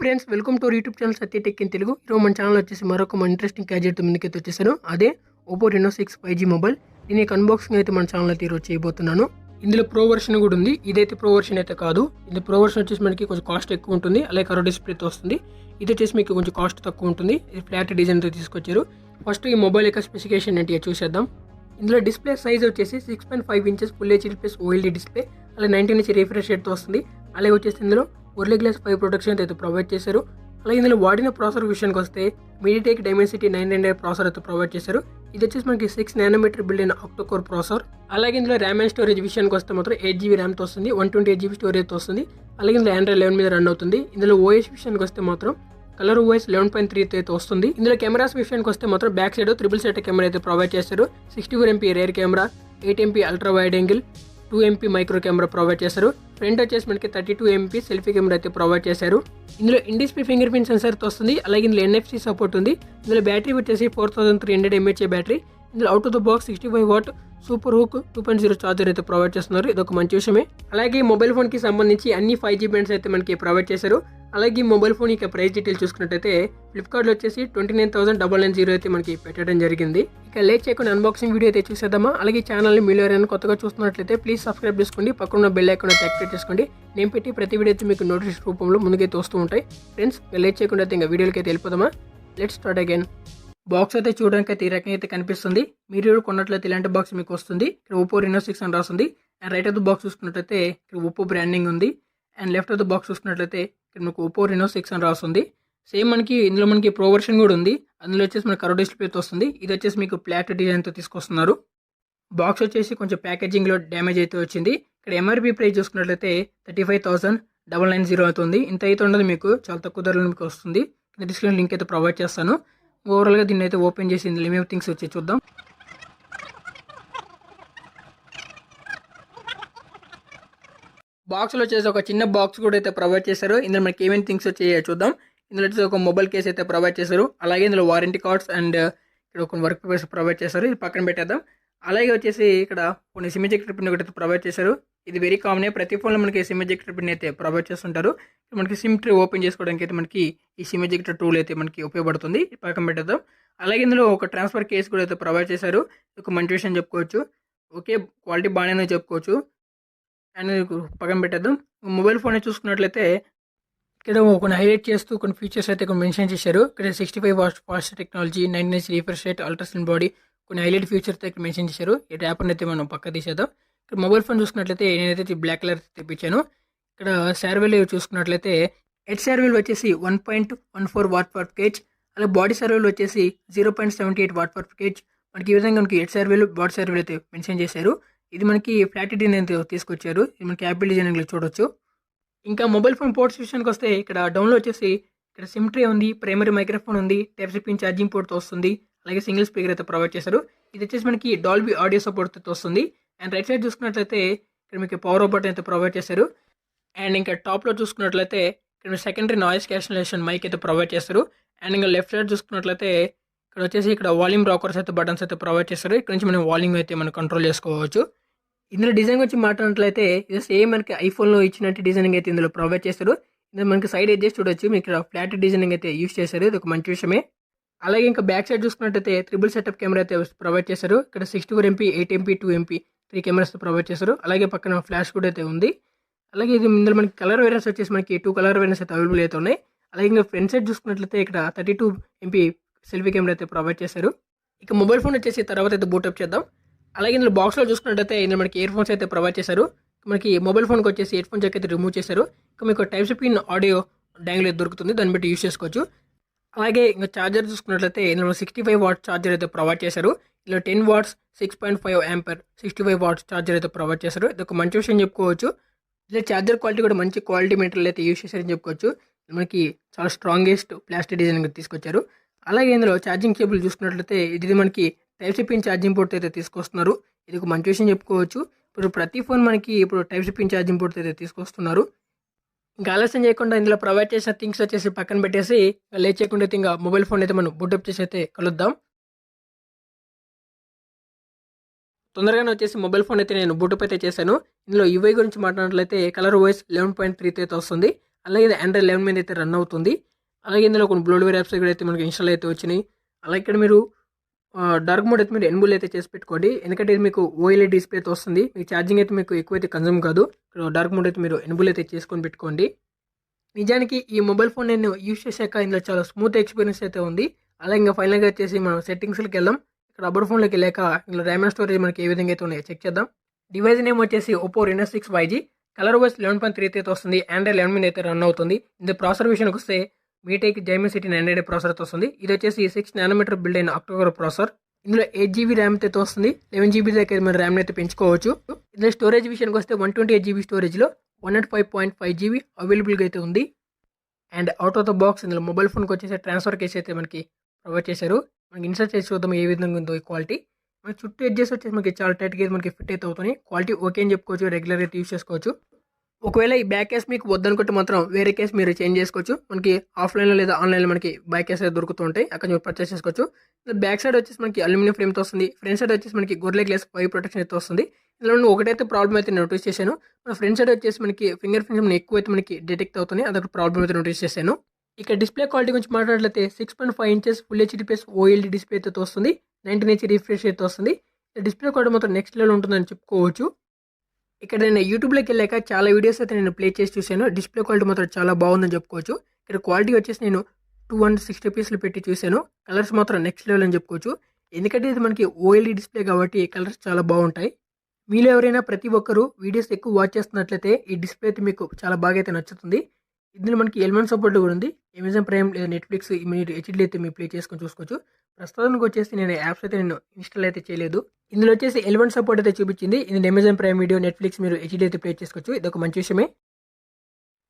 Friends, welcome to YouTube channel Satya Tech in Telugu. ఈరోజు మన channel వచ్చేసి మరొక ఇంట్రెస్టింగ్ గ్యాజెట్ ముందుకైతే వచ్చేసాను. అదే Oppo Reno 6 5G మొబైల్. దీని అన్బాక్సింగ్ అయితే మన ఛానల్ అయితే ఈరోజు చేయబోతున్నాను. ఇందులో ప్రో వర్షన్ కూడా ఉంది. ఇదైతే ప్రో వర్షన్ అయితే కాదు. ఇది ప్రో వర్షన్ వచ్చేసి మనకి కొంచెం కాస్ట్ ఎక్కువ ఉంటుంది, అలాగే కలర్ డిస్ప్లేతో వస్తుంది. ఇది వచ్చేసి మీకు కొంచెం కాస్ట్ తక్కువ ఉంటుంది. ఇది ఫ్లాట్ డిజైన్తో తీసుకొచ్చారు. ఫస్ట్ ఈ మొబైల్ యొక్క స్పెసిఫికేషన్ ఏంటి చూసేద్దాం. ఇందులో డిస్ప్లే సైజ్ వచ్చేసి 6.5 inches full HD plus OLED display, అలాగే 19 ఇంచ్ రిఫ్రెష్ రేట్తో వస్తుంది. అలాగే వచ్చేసి ఇందులో Gorilla Glass 5 ప్రొటెక్షన్ అయితే ప్రొవైడ్ చేశారు. అలాగే ఇందులో వాడిన ప్రాసెసర్ విషయానికి వస్తే MediaTek Dimensity 999 ప్రాసెసర్ అయితే ప్రొవైడ్ చేశారు. ఇది వచ్చేసి మనకి 6 నానోమీటర్ బిల్డ్ అయిన ఆక్టో కోర్ ప్రాసెసర్. అలాగే ఇందులో ర్యామ్ అండ్ స్టోరేజ్ విషయానికి వస్తే మాత్రం 8GB ర్యామ్తో వస్తుంది, 128GB స్టోరేజ్తో వస్తుంది. అలాగే ఇందులో Android 11 మీద రన్ అవుతుంది. ఇందులో OS విషయానికి వస్తే మాత్రం కలర్ OS 11.3 అయితే వస్తుంది. ఇందులో కెమెరాస్ విషయానికి వస్తే మాత్రం back side triple set camera అయితే ప్రొవైడ్ చేశారు. 64MP rear camera, 8MP ultra wide angle, 2MP micro camera provide చేశారు. ఫ్రంట్ వచ్చేసి మనకి 32MP సెల్ఫీ కెమెరా అయితే ప్రొవైడ్ చేశారు. ఇందులో ఇన్ డిస్ప్లే ఫింగర్ ప్రింట్ సెన్సార్తో వస్తుంది. అలాగే ఇందులో NFC సపోర్ట్ ఉంది. ఇందులో బ్యాటరీ వచ్చేసి 4300 mAh బ్యాటరీ. ఇందులో out of the box 65W super hook 2.0 charger అయితే ప్రొవైడ్ చేస్తున్నారు. ఇది ఒక మంచి విషయమే. అలాగే ఈ మొబైల్ ఫోన్ కి సంబంధించి అన్ని 5G బ్యాండ్స్ అయితే మనకి ప్రొవైడ్ చేశారు. అలాగే ఈ మొబైల్ ఫోన్ యొక్క ప్రైస్ డీటెయిల్ చూసుకున్నట్టయితే ఫ్లిప్కార్ట్ లో వచ్చేసి 29,990 అయితే మనకి పెట్టడం జరిగింది. ఇక లేట్ చేయకుండా అన్బాక్సింగ్ వీడియో అయితే చూసేద్దామా. అలాగే ఛానల్ ని మీరు ఎవరైనా కొత్తగా చూస్తున్నట్లయితే ప్లీజ్ సబ్స్క్రైబ్ చేసుకోండి, పక్కన బెల్ ఐకాన్ అయితే యాక్టివేట్ చేసుకోండి. నేను పెట్టి ప్రతి వీడియో అయితే మీకు నోటిఫికేషన్ రూపంలో ముందుకైతే వస్తూ ఉంటాయి. ఫ్రెండ్స్, లేట్ చేయకుండా అయితే ఇంకా వీడియోలకి అయితే వెళ్ళిపోదామా. Let's start again. బాక్స్ అయితే చూడడానికి అయితే ఈ రకంగా అయితే కనిపిస్తుంది. మీరు కొన్నట్లయితే ఇలాంటి బాక్స్ మీకు వస్తుంది. ఇక్కడ Oppo Reno 6 అని రాస్తుంది. And right of the box చూసుకున్నట్లయితే ఇక్కడ Oppo బ్రాండింగ్ ఉంది. And left of the box చూసుకున్నట్లయితే ఇక్కడ మీకు Oppo Reno 6 అని రాస్తుంది. సేమ్ మనకి ఇందులో మనకి ప్రో వర్షన్ కూడా ఉంది. అందులో వచ్చేసి మనకి కలర్ డిస్ప్లేతో వస్తుంది. ఇది వచ్చేసి మీకు ఫ్లాట్ డిజైన్తో తీసుకొస్తున్నారు. బాక్స్ వచ్చేసి కొంచెం ప్యాకేజింగ్లో డ్యామేజ్ అయితే వచ్చింది. ఇక్కడ MRP ప్రైస్ చూసుకున్నట్లయితే 35,990 అవుతుంది. ఇంత అయితే ఉండదు, మీకు చాలా తక్కువ ధరలో మీకు వస్తుంది. డిస్క్రిప్షన్ లింక్ అయితే ప్రొవైడ్ చేస్తాను. ఓవరాల్గా దీన్ని అయితే ఓపెన్ చేసి ఇందులో ఏమేమి థింగ్స్ వచ్చి చూద్దాం. బాక్స్లో వచ్చేసి ఒక చిన్న బాక్స్ కూడా అయితే ప్రొవైడ్ చేశారు. ఇందులో మనకి ఏమేమి థింగ్స్ వచ్చాయో చూద్దాం. ఇందులో వచ్చేసి ఒక మొబైల్ కేస్ అయితే ప్రొవైడ్ చేశారు. అలాగే ఇందులో వారంటీ కార్డ్స్ అండ్ ఇక్కడ కొన్ని వర్క్ పేపర్స్ ప్రొవైడ్ చేశారు. ఇది పక్కన పెట్టేద్దాం. అలాగే వచ్చేసి ఇక్కడ కొన్ని సిమ్ ఎజెక్టర్ పిన్ ఒకటి ప్రొవైడ్ చేశారు. ఇది వెరీ కామన్, ప్రతి ఫోన్లో మనకి సిమ్ ఎజెక్టర్ పిన్ అయితే ప్రొవైడ్ చేస్తుంటారు. మనకి సిమ్ ట్రీ ఓపెన్ చేసుకోవడానికి అయితే మనకి ఈ సిమ్ ఎజెక్టర్ టూల్ అయితే మనకి ఉపయోగపడుతుంది. పక్కన పెట్టేద్దాం. అలాగే ఇందులో ఒక ట్రాన్స్ఫర్ కేస్ కూడా అయితే ప్రొవైడ్ చేశారు. ఒక మంచి విషయం చెప్పుకోవచ్చు. ఓకే, క్వాలిటీ బాగానే చెప్పుకోవచ్చు. అండ్ పక్కన పెట్టేద్దాం. మొబైల్ ఫోన్ చూసుకున్నట్లయితే ఇక్కడ కొన్ని హైలైట్ చేస్తూ కొన్ని ఫీచర్స్ అయితే కొన్ని మెన్షన్ చేశారు. ఇక్కడ 65W fast technology, 19 inch refresh rate, ultra slim body, కొన్ని హైలైట్ ఫీచర్స్ ఇక్కడ మెన్షన్ చేశారు. ఈ యాప్ అయితే మనం పక్క తీసేద్దాం. ఇక్కడ మొబైల్ ఫోన్ చూసుకున్నట్లయితే నేనైతే బ్లాక్ కలర్ తెప్పించాను. ఇక్కడ శార్వెల్ చూసుకున్నట్లయితే హెడ్ శార్వెల్ వచ్చేసి 1.14 W/kg, అలాగే బాడీ శార్వెల్ వచ్చేసి 0.78 W/kg. మనకి ఈ విధంగా మనకి హెడ్ శార్వెల్, బాడీ శార్వెల్ అయితే మెన్షన్ చేశారు. ఇది మనకి ఫ్లాట్ డిజైన్ తీసుకొచ్చారు. ఇది మనకి యాపిల్ డిజైనింగ్లో చూడొచ్చు. ఇంకా మొబైల్ ఫోన్ పోర్ట్స్ విషయానికి వస్తే ఇక్కడ డౌన్లో వచ్చేసి ఇక్కడ సిమ్ ట్రే ఉంది, ప్రైమరీ మైక్రోఫోన్ ఉంది, టైప్-C పిన్ ఛార్జింగ్ పోర్ట్తో వస్తుంది. అలాగే సింగిల్ స్పీకర్ అయితే ప్రొవైడ్ చేశారు. ఇది వచ్చేసి మనకి డాల్బీ ఆడియో సపోర్ట్తో వస్తుంది. అండ్ రైట్ సైడ్ చూసుకున్నట్లయితే ఇక్కడ మీకు పవర్ బటన్ అయితే ప్రొవైడ్ చేశారు. అండ్ ఇంకా టాప్లో చూసుకున్నట్లయితే ఇక్కడ సెకండరీ నాయిస్ క్యాన్సిలేషన్ మైక్ అయితే ప్రొవైడ్ చేస్తారు. అండ్ ఇంకా లెఫ్ట్ సైడ్ చూసుకున్నట్లయితే ఇక్కడ వచ్చేసి ఇక్కడ వాల్యూమ్ రాకర్స్ అయితే బటన్స్ అయితే ప్రొవైడ్ చేస్తారు. ఇక్కడ నుంచి మనం వాల్యూమ్ అయితే మనం కంట్రోల్ చేసుకోవచ్చు. ఇందులో డిజైన్ వచ్చి మాట్లాడినట్లయితే ఇది సేమ్ మనకి ఐఫోన్లో ఇచ్చినట్టు డిజైనింగ్ అయితే ఇందులో ప్రొవైడ్ చేస్తారు. ఇందులో మనకి సైడ్ ఎడ్జెస్ చూడొచ్చు. మీకు ఇక్కడ ఫ్లాట్ డిజైనింగ్ అయితే యూస్ చేశారు. ఇది ఒక మంచి విషయమే. అలాగే ఇంకా బ్యాక్ సైడ్ చూసుకున్నట్టయితే ట్రిపుల్ సెటప్ కెమెరా అయితే ప్రొవైడ్ చేశారు. ఇక్కడ 64MP, 8MP, 2MP 3 cameras provide చేశారు. అలాగే పక్కన ఫ్లాష్ కూడా అయితే ఉంది. అలాగే ఇది ఇందులో మనకి కలర్ వేరియన్స్ వచ్చేసి మనకి 2 కలర్ వేరియన్స్ అయితే అవైలబుల్ అయితే ఉన్నాయి. అలాగే ఇంకా ఫ్రంట్ సైడ్ చూసుకున్నట్లయితే ఇక్కడ 32MP సెల్ఫీ కెమెరా అయితే ప్రొవైడ్ చేశారు. ఇక మొబైల్ ఫోన్ వచ్చేసి తర్వాత అయితే బూటప్ చేద్దాం. అలాగే ఇందులో బాక్స్లో చూసుకున్నట్టయితే ఇందులో మనకి ఇయర్ ఫోన్స్ అయితే ప్రొవైడ్ చేశారు. మనకి మొబైల్ ఫోన్కి వచ్చేసి ఇయర్ ఫోన్ జాక్ అయితే రిమూవ్ చేశారు. ఇంకా మీకు టైప్-C పిన్ ఆడియో డాంగిల్ అయితే దొరుకుతుంది, దాన్ని బట్టి యూస్ చేసుకోవచ్చు. అలాగే ఇంకా ఛార్జర్ చూసుకున్నట్లయితే ఇందులో 65W ఛార్జర్ అయితే ప్రొవైడ్ చేశారు. ఇందులో 10W 6.5A 65W ఛార్జర్ అయితే ప్రొవైడ్ చేశారు. ఇది ఒక మంచి విషయం చెప్పుకోవచ్చు. ఇలా ఛార్జర్ క్వాలిటీ కూడా మంచి క్వాలిటీ మెటీరియల్ అయితే యూస్ చేశారని చెప్పుకోవచ్చు. మనకి చాలా స్ట్రాంగెస్ట్ ప్లాస్టిక్ డిజైన్ తీసుకొచ్చారు. అలాగే ఇందులో ఛార్జింగ్ కేబుల్ చూసుకున్నట్లయితే ఇది మనకి టైప్-C పిన్ ఛార్జింగ్ పోర్ట్ అయితే తీసుకొస్తున్నారు. ఇది ఒక మంచి విషయం చెప్పుకోవచ్చు. ఇప్పుడు ప్రతి ఫోన్ మనకి ఇప్పుడు టైప్-C పిన్ ఛార్జింగ్ పోర్ట్ అయితే తీసుకొస్తున్నారు. ఇంకా ఆలస్యం చేయకుండా ఇందులో ప్రొవైడ్ చేసిన థింగ్స్ వచ్చేసి పక్కన పెట్టేసి లేట్ చేయకుండా ఇంకా మొబైల్ ఫోన్ అయితే మనం బూటప్ చేసి అయితే కలుద్దాం. తొందరగానే వచ్చేసి మొబైల్ ఫోన్ అయితే నేను బూటప్ అయితే చేశాను. ఇందులో UI గురించి మాట్లాడినట్లయితే కలర్ OS 11.3 అయితే వస్తుంది. అలాగే ఇది ఆండ్రాయిడ్ 11 మీద అయితే రన్ అవుతుంది. అలాగే ఇందులో కొన్ని బ్లోడ్వేర్ యాప్స్ కూడా అయితే మనకి ఇన్‌స్టాల్ అయితే వచ్చినాయి. అలాగే ఇక్కడ మీరు డార్క్ మోడ్ అయితే మీరు ఎనేబుల్ అయితే చేసి పెట్టుకోండి. ఎందుకంటే ఇది మీకు ఓఎల్ఈడీ డిస్‌ప్లేతో వస్తుంది. మీకు ఛార్జింగ్ అయితే మీకు ఎక్కువైతే కన్జ్యూమ్ కాదు. డార్క్ మోడ్ అయితే మీరు ఎనేబుల్ అయితే చేసుకొని పెట్టుకోండి. నిజానికి ఈ మొబైల్ ఫోన్ నేను యూజ్ చేశాక ఇందులో చాలా స్మూత్ ఎక్స్పీరియన్స్ అయితే ఉంది. అలాగే ఇంకా ఫైనల్‌గా వచ్చేసి మనం సెట్టింగ్స్‌లోకి వెళ్దాం. ఇక్కడ అబౌట్ ఫోన్‌లోకి వెళ్ళాక ఇందులో ర్యామ్ అండ్ స్టోరేజ్ మనకి ఏ విధంగా అయితే ఉన్నాయో చెక్ చేద్దాం. డివైస్ నేమ్ వచ్చేసి Oppo Reno 6 5G. Colour wise 11.33 వస్తుంది. ఆండ్రాయిడ్ 11 మీద అయితే రన్ అవుతుంది. ఇందులో ప్రాసెసర్ విషయానికి వస్తే MediaTek Dimensity 900 ప్రాసెసర్తో వస్తుంది. ఇది వచ్చేసి 6 నానోమీటర్ బిల్డ్ అయిన అక్టోబర్ ప్రాసెసర్. ఇందులో 8GB ర్యామ్ అయితే వస్తుంది. 11GB దాకా మీరు ర్యామ్ అయితే పెంచుకోవచ్చు. ఇందులో స్టోరేజ్ విషయానికి వస్తే 128GB స్టోరేజ్లో 105.5GB అవైలబుల్గా అయితే ఉంది. And out of the box ఇందులో మొబైల్ ఫోన్కి వచ్చేసి ట్రాన్స్ఫర్ కేసు అయితే మనకి ప్రొవైడ్ చేశారు. మనకి ఇన్సర్ట్ చేసి చూద్దాం ఏ విధంగా ఉందో ఈ క్వాలిటీ. మనకి చుట్టూ ఎడ్జెస్ వచ్చేసి మనకి చాలా టైట్గా అయితే మనకి ఫిట్ అయితే అవుతుంది. క్వాలిటీ ఓకే అని చెప్పుకోవచ్చు. రెగ్యులర్ అయితే యూస్ చేసుకోవచ్చు. ఒకవేళ ఈ బ్యాక్ కేస్ మీకు వద్దనుకుంటే మాత్రం వేరే కేస్ మీరు చేంజ్ చేసుకోవచ్చు. మనకి ఆఫ్లైన్లో లేదా ఆన్లైన్లో మనకి బ్యాక్ కేస్ అయితే దొరుకుతూ ఉంటాయి. అక్కడ మీరు పర్చేస్ చేసుకోవచ్చు. బ్యాక్ సైడ్ వచ్చేసి మనకి అల్యూమినియం ఫ్రేమ్తో వస్తుంది. ఫ్రంట్ సైడ్ వచ్చేసి మనకి గొర్రె గ్లాస్ వైర్ ప్రొటెక్షన్ అయితే వస్తుంది. ఇందులో ఒకటైతే ప్రాబ్లం అయితే నోటీస్ చేశాను. మన ఫ్రంట్ సైడ్ వచ్చేసి మనకి ఫింగర్ ప్రింట్స్ ఎక్కువ అయితే మనకి డిటెక్ట్ అవుతున్నాయి. అదొక ప్రాబ్లం అయితే నోటీస్ చేశాను. ఇక డిస్ప్లే క్వాలిటీ గురించి మాట్లాడితే 6.5 inches full HD plus OLED display అయితే వస్తుంది. 19 రిఫ్రెష్ అయితే వస్తుంది. డిస్ప్లే క్వాలిటీ మాత్రం నెక్స్ట్ లెవెల్ ఉంటుందని చెప్పుకోవచ్చు. ఇక్కడ నేను యూట్యూబ్లోకి వెళ్ళాక చాలా వీడియోస్ అయితే నేను ప్లే చేసి చూశాను. డిస్ప్లే క్వాలిటీ మాత్రం చాలా బాగుందని చెప్పుకోవచ్చు. ఇక్కడ క్వాలిటీ వచ్చేసి నేను 260 పీస్లు పెట్టి చూశాను. కలర్స్ మాత్రం నెక్స్ట్ లెవెల్ అని చెప్పుకోవచ్చు. ఎందుకంటే ఇది మనకి ఓఎల్ఈడీ డిస్ప్లే కాబట్టి కలర్స్ చాలా బాగుంటాయి. మీలో ఎవరైనా ప్రతి ఒక్కరు వీడియోస్ ఎక్కువ వాచ్ చేస్తున్నట్లయితే ఈ డిస్ప్లే అయితే మీకు చాలా బాగా అయితే నచ్చుతుంది. ఇందులో మనకి ఎలిమెంట్ సపోర్ట్ కూడా ఉంది. అమెజాన్ ప్రైమ్ లేదా నెట్ఫ్లిక్స్ మీరు హెచ్డీ అయితే మీరు ప్లే చేసుకొని చూసుకోవచ్చు. ప్రస్తుతానికి వచ్చేసి నేను యాప్స్ అయితే నేను ఇన్స్టాల్ అయితే చేయలేదు. ఇందులో వచ్చేసి ఎలిమెంట్ సపోర్ట్ అయితే చూపించింది. ఇది అమెజాన్ ప్రైమ్ వీడియో, నెట్ఫ్లిక్స్ మీరు హెచ్డీ అయితే ప్లే చేసుకోవచ్చు. ఇది ఒక మంచి విషయమే.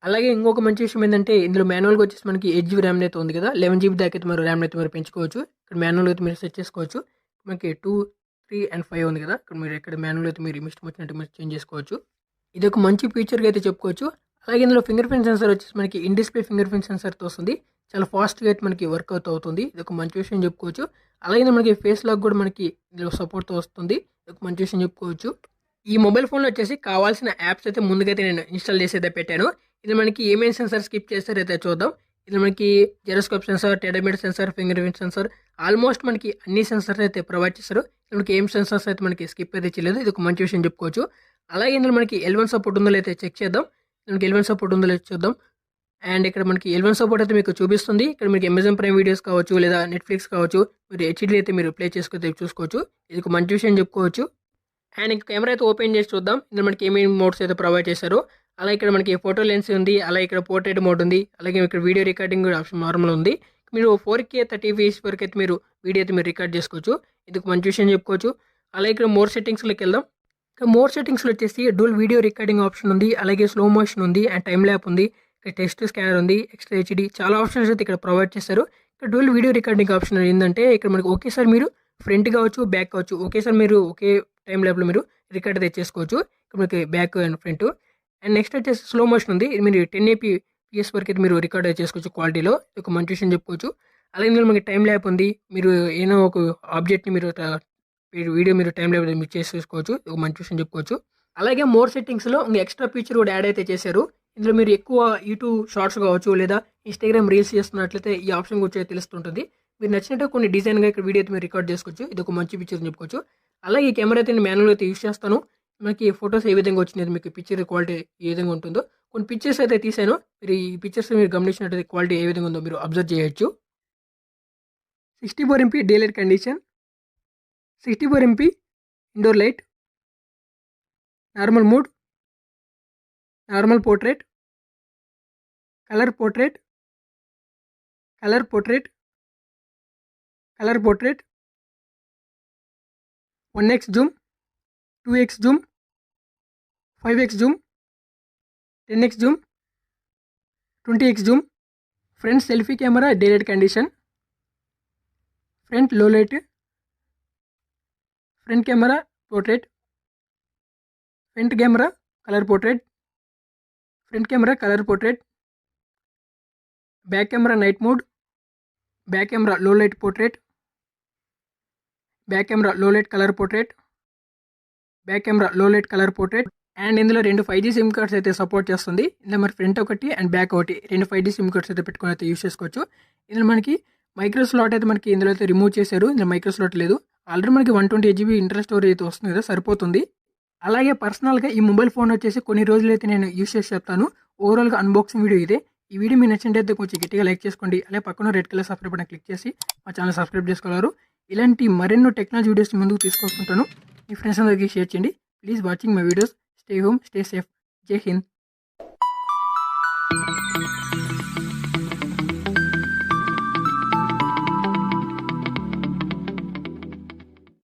అలాగే ఇంకొక మంచి విషయం ఏంటంటే ఇందులో మాన్యువల్గా వచ్చేసి మనకి 8GB ర్యామ్ అయితే ఉంది కదా. 11GB దాకా అయితే మీరు ర్యామ్ అయితే మీరు పెంచుకోవచ్చు. ఇక్కడ మాన్యువల్ అయితే మీరు సెట్ చేసుకోవచ్చు. మనకి 2, 3 and 5 ఉంది కదా. ఇక్కడ మీరు ఇక్కడ మాన్యువల్ అయితే మీరు ఇష్టం వచ్చినట్టు మీరు చేంజ్ చేసుకోవచ్చు. ఇది ఒక మంచి ఫీచర్గా అయితే చెప్పుకోవచ్చు. అలాగే ఇందులో ఫింగర్ ప్రింట్ సెన్సర్ వచ్చేసి మనకి ఇన్ డిస్ప్లే ఫింగర్ ప్రింట్ సెన్సర్తో వస్తుంది. చాలా ఫాస్ట్గా అయితే మనకి వర్క్ అవుతుంది. ఇది ఒక మంచి విషయం చెప్పుకోవచ్చు. అలాగే మనకి ఫేస్ లాక్ కూడా మనకి ఇందులో సపోర్ట్తో వస్తుంది. ఇది ఒక మంచి విషయం చెప్పుకోవచ్చు. ఈ మొబైల్ ఫోన్లో వచ్చేసి కావాల్సిన యాప్స్ అయితే ముందుకైతే నేను ఇన్స్టాల్ చేసి అయితే పెట్టాను. ఇది మనకి ఏమేమి సెన్సర్ స్కిప్ చేస్తారైతే చూద్దాం. ఇది మనకి gyroscope sensor, pedometer sensor, fingerprint sensor, almost మనకి అన్ని సెన్సర్స్ అయితే ప్రొవైడ్ చేస్తారు. మనకి ఏం సెన్సర్స్ అయితే మనకి స్కిప్ అయితే చేయలేదు. ఇది ఒక మంచి విషయం చెప్పుకోవచ్చు. అలాగే ఇందులో మనకి L1 సపోర్ట్ ఉందో అయితే చెక్ చేద్దాం. మనకి L1 సపోర్ట్ ఉందో లేదో చూద్దాం. అండ్ ఇక్కడ మనకి L1 సపోర్ట్ అయితే మీకు చూపిస్తుంది. ఇక్కడ మీకు అమెజాన్ ప్రైమ్ వీడియోస్ కావచ్చు లేదా నెట్ఫ్లిక్స్ కావచ్చు మీరు హెచ్డీ అయితే మీరు ప్లే చేసుకుంటే చూసుకోవచ్చు. ఇది ఒక మంచి విషయం చెప్పుకోవచ్చు. అండ్ ఇంకా కెమెరా అయితే ఓపెన్ చేసి చూద్దాం. ఇందులో మనకి ఏమేమి మోడ్స్ అయితే ప్రొవైడ్ చేశారు. అలాగే ఇక్కడ మనకి ఫోటో లెన్స్ ఉంది. అలాగే ఇక్కడ పోర్ట్రేట్ మోడ్ ఉంది. అలాగే ఇక్కడ వీడియో రికార్డింగ్ కూడా ఆప్షన్ నార్మల్ ఉంది. మీరు 4K 30 fps వరకు అయితే మీరు వీడియో అయితే మీరు రికార్డ్ చేసుకోవచ్చు. ఇది ఒక మంచి విషయం చెప్పుకోవచ్చు. అలాగే ఇక్కడ మోర్ సెట్టింగ్స్లోకి వెళ్దాం. ఇక్కడ మోర్ సెట్టింగ్స్లో వచ్చేసి డూల్ వీడియో రికార్డింగ్ ఆప్షన్ ఉంది. అలాగే స్లో మోషన్ ఉంది అండ్ టైమ్ ల్యాప్ ఉంది. ఇక్కడ టెక్స్ట్ స్కానర్ ఉంది, ఎక్స్ట్రా హెచ్డీ చాలా ఆప్షన్స్ అయితే ఇక్కడ ప్రొవైడ్ చేశారు. ఇక్కడ డూల్ వీడియో రికార్డింగ్ ఆప్షన్ ఏంటంటే ఇక్కడ మనకి ఒకేసారి మీరు ఫ్రంట్ కావచ్చు, బ్యాక్ కావచ్చు, ఒకేసారి మీరు ఒకే టైం ల్యాబ్లో మీరు రికార్డ్ అయితే చేసుకోవచ్చు. ఇక్కడ మనకి back and front. And next వచ్చేసి స్లో మోషన్ ఉంది. ఇది మీరు 1080p వరకు అయితే మీరు రికార్డ్ అయితే చేసుకోవచ్చు క్వాలిటీలో. ఇది ఒక మంచి విషయం చెప్పుకోవచ్చు. అలాగే ఇందులో మనకి టైం ల్యాప్ ఉంది. మీరు ఏదో ఒక ఆబ్జెక్ట్ని మీరు వీడియో మీరు టైం ల్యాబ్ మీరు చేసుకోవచ్చు. ఒక మంచి విషయం చెప్పుకోవచ్చు. అలాగే మోర్ సెట్టింగ్స్లో ఇంకా ఎక్స్ట్రా ఫీచర్ కూడా యాడ్ అయితే చేశారు. ఇందులో మీరు ఎక్కువ యూట్యూబ్ షార్ట్స్ కావచ్చు లేదా ఇన్స్టాగ్రామ్ రీల్స్ చేస్తున్నట్లయితే ఈ ఆప్షన్ గురించి తెలుస్తుంటుంది. మీరు నచ్చినట్టు కొన్ని డిజైన్గా ఇక్కడ వీడియో అయితే మీరు రికార్డ్ చేసుకోవచ్చు. ఇది ఒక మంచి ఫీచర్ అని చెప్పుకోవచ్చు. అలాగే ఈ కెమెరా అయితే నేను మాన్యువల్ అయితే యూస్ చేస్తాను. మనకి ఫొటోస్ ఏ విధంగా వచ్చినది మీకు పిక్చర్ క్వాలిటీ ఏ విధంగా ఉంటుందో కొన్ని పిక్చర్స్ అయితే తీసాను. మీరు ఈ పిక్చర్స్ మీరు గమనించినట్లయితే క్వాలిటీ ఏ విధంగా ఉందో మీరు అబ్జర్వ్ చేయొచ్చు. 64 MP daylight condition, 64 MP indoor light, normal mode, normal portrait, colour portrait, colour portrait, colour portrait, 1x zoom, 2x zoom, 5x zoom, 10x zoom, 20x zoom, front selfie camera daylight condition, front low light, front camera portrait, front camera colour portrait, front camera colour portrait, back camera night mode, back camera low light portrait, back camera low light colour portrait, back camera low light colour portrait, and ఇందులో 2 5G SIM cards అయితే support చేస్తుంది. ఇందులో మరి front ఒకటి and back ఒకటి 2 5G SIM cards అయితే పెట్టుకొని అయితే యూస్ చేసుకోవచ్చు. ఇందులో మనకి మైక్రో స్లాట్ అయితే మనకి ఇందులో అయితే రిమూవ్ చేశారు. ఇందులో మైక్రో స్లాట్ లేదు. ఆల్రెడీ మనకి 128GB ఇంటర్నల్ స్టోరేజ్ అయితే వస్తుంది కదా, సరిపోతుంది. అలాగే పర్సనల్గా ఈ మొబైల్ ఫోన్ వచ్చేసి కొన్ని రోజులైతే నేను యూస్ చేసి చెప్తాను. ఓవరాల్గా అన్బాక్సింగ్ వీడియో ఇదే. ఈ వీడియో మీకు నచ్చినట్టయితే కొంచెం గట్టిగా లైక్ చేసుకోండి. అలాగే పక్కన red colour subscribe button click చేసి మా ఛానల్ సబ్స్క్రైబ్ చేసుకోగలరు. ఇలాంటి మరెన్నో టెక్నాలజీ వీడియోస్ ముందుకు తీసుకొస్తుంటాను. మీ ఫ్రెండ్స్ అందరికీ షేర్ చేయండి. Please watching my videos. Stay home, stay safe. జై హింద్.